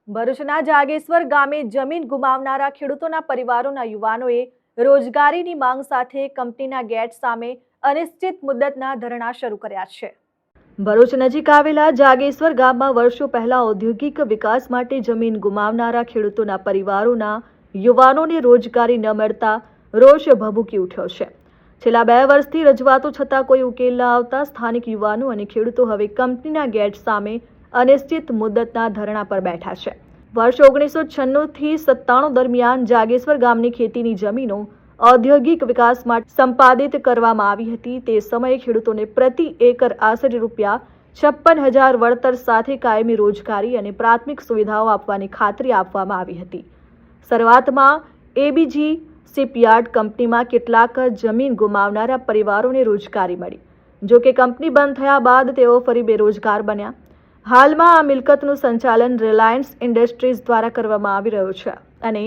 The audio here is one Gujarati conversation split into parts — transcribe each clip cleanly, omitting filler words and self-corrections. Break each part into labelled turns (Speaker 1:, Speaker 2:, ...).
Speaker 1: ભરૂચના જાગેશ્વર ગામે જમીન ગુમાવનારા ખેડૂતોના પરિવારોના યુવાનોએ રોજગારીની માંગ સાથે કંપનીના ગેટ સામે અનિશ્ચિત મુદ્દતના ધરણા શરૂ કર્યા છે। ભરૂચ નજીક આવેલા જાગેશ્વર ગામમાં વર્ષો પહેલા ઔદ્યોગિક વિકાસ માટે જમીન ગુમાવનારા ખેડૂતોના પરિવારોના યુવાનોને રોજગારી ન મળતા રોષ ભભૂકી ઉઠ્યો છે। છેલ્લા 2 વર્ષથી રજૂઆતો છતાં કોઈ ઉકેલ ન આવતા સ્થાનિક યુવાનો અને ખેડૂતો હવે કંપનીના ગેટ સામે અનિશ્ચિત મુદ્દતના ધરણા પર બેઠા છે। વર્ષ 1996 થી 97 દરમિયાન જાગેશ્વર ગામની ખેતીની જમીનો ઔદ્યોગિક વિકાસ માટે સંપાદિત કરવામાં આવી હતી। તે સમયે ખેડૂતોને પ્રતિ એકર આશરે ₹56,000 વળતર સાથે કાયમી રોજગારી અને પ્રાથમિક સુવિધાઓ આપવાની ખાતરી આપવામાં આવી હતી। શરૂઆતમાં એબીજી શિપયાર્ડ કંપનીમાં કેટલાક જમીન ગુમાવનારા પરિવારોને રોજગારી મળી, જો કે કંપની બંધ થયા બાદ તેઓ ફરી બેરોજગાર બન્યા। હાલમાં આ મિલકતનું સંચાલન રિલાયન્સ ઇન્ડસ્ટ્રીઝ દ્વારા કરવામાં આવી રહ્યું છે અને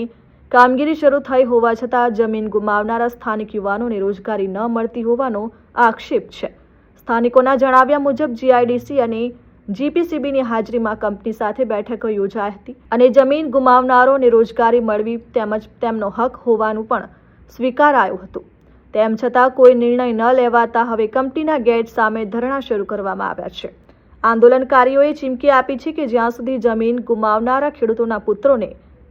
Speaker 1: કામગીરી શરૂ થઈ હોવા છતાં જમીન ગુમાવનારા સ્થાનિક યુવાનોને રોજગારી ન મળતી હોવાનો આક્ષેપ છે। સ્થાનિકોના જણાવ્યા મુજબ જીઆઈડીસી અને જીપીસીબીની હાજરીમાં કંપની સાથે બેઠકો યોજાઈ હતી અને જમીન ગુમાવનારોને રોજગારી મળવી તેમજ તેમનો હક હોવાનું પણ સ્વીકારાયું હતું। તેમ છતાં કોઈ નિર્ણય ન લેવાતા હવે કંપનીના ગેટ સામે ધરણા શરૂ કરવામાં આવ્યા છે। આંદોલનકારીઓએ ચીમકી આપી છે કે જ્યાં સુધી જમીન ગુમાવનારા ખેડૂતોના પુત્રોને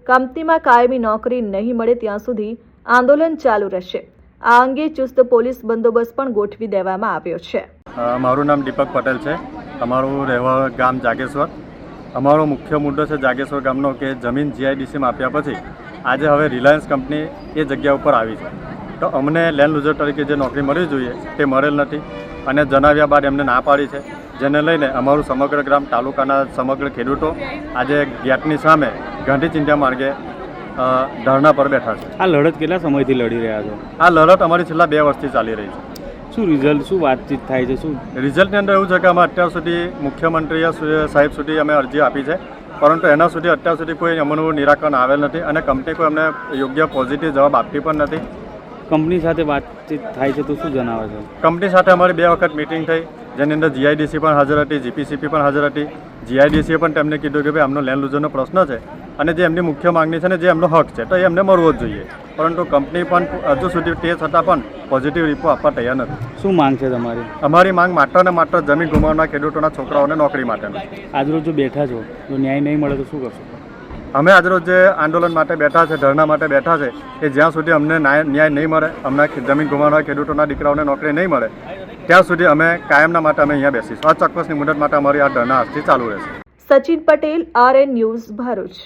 Speaker 1: કંપનીમાં કાયમી નોકરી નહીં મળે ત્યાં સુધી આંદોલન ચાલુ રહેશે। આ અંગે ચુસ્ત પોલીસ બંદોબસ્ત પણ ગોઠવી દેવામાં આવ્યો છે।
Speaker 2: મારું નામ દીપક પટેલ છે। અમારું રહેવા ગામ જાગેશ્વર। અમારો મુખ્ય મુદ્દો છે જાગેશ્વર ગામનો કે જમીન જીઆઈડીસીમાં આપ્યા પછી આજે હવે રિલાયન્સ કંપની એ જગ્યા ઉપર આવી છે, તો અમને લેન્ડ લૂઝર તરીકે જે નોકરી મળવી જોઈએ તે મળેલ નથી અને જણાવ્યા બાદ એમને ના પાડી છે, જેને લઈને અમારું સમગ્ર ગ્રામ તાલુકાના સમગ્ર ખેડૂતો આજે ગેટની સામે ગાંધી ચિંધ્યા માર્ગે ધરણા પર બેઠા છે।
Speaker 3: આ લડત કેટલા સમયથી લડી રહ્યા છો?
Speaker 2: આ લડત અમારી છેલ્લા 2 વર્ષથી ચાલી રહી છે।
Speaker 3: શું રિઝલ્ટ, શું વાતચીત થાય છે? શું
Speaker 2: રિઝલ્ટની અંદર એવું છે કે અમે અત્યાર સુધી મુખ્યમંત્રી સાહેબ સુધી અમે અરજી આપી છે, પરંતુ એના સુધી અત્યાર સુધી કોઈ અમનું નિરાકરણ આવેલ નથી અને કંપની કોઈ અમને યોગ્ય પોઝિટિવ જવાબ આપતી પણ નથી।
Speaker 3: કંપની સાથે વાતચીત થાય છે તો શું જણાવે છે?
Speaker 2: કંપની સાથે અમારી 2 વખત મિટિંગ થઈ, જેની અંદર જીઆઈડીસી પણ હાજર હતી, જીપીસીબી પણ હાજર હતી। જીઆઈડીસીએ પણ તેમને કીધું કે ભાઈ આમનો લેન્ડ લૂઝરનો પ્રશ્ન છે અને જે એમની મુખ્ય માંગણી છે ને જે એમનો હક છે તો એ એમને મળવો જ જોઈએ, પરંતુ કંપની પણ હજુ સુધી તે છતાં પણ પોઝિટિવ રિપોર્ટ આપવા તૈયાર નથી।
Speaker 3: શું માંગ છે તમારી?
Speaker 2: અમારી માંગ માત્ર ને માત્ર જમીન ગુમાવનાર ખેડૂતોના છોકરાઓને નોકરી માટેનો।
Speaker 3: આજરોજ જો બેઠા છો તો ન્યાય નહીં મળે તો શું કરશો?
Speaker 2: અમે આજરોજ જે આંદોલન માટે બેઠા છે, ધરણા માટે બેઠા છે, કે જ્યાં સુધી અમને ન્યાય નહીં મળે, અમને જમીન ગુમાવનાર ખેડૂતોના દીકરાઓને નોકરી નહીં મળે ત્યાં સુધી અમે કાયમના માટે અમે અહીંયા બેસીશું। અચોક્કસની મુદત માટે અમારી આ ધરણા આજથી ચાલુ રહેશે।
Speaker 1: Sachin Patel, RN news, Bharuch.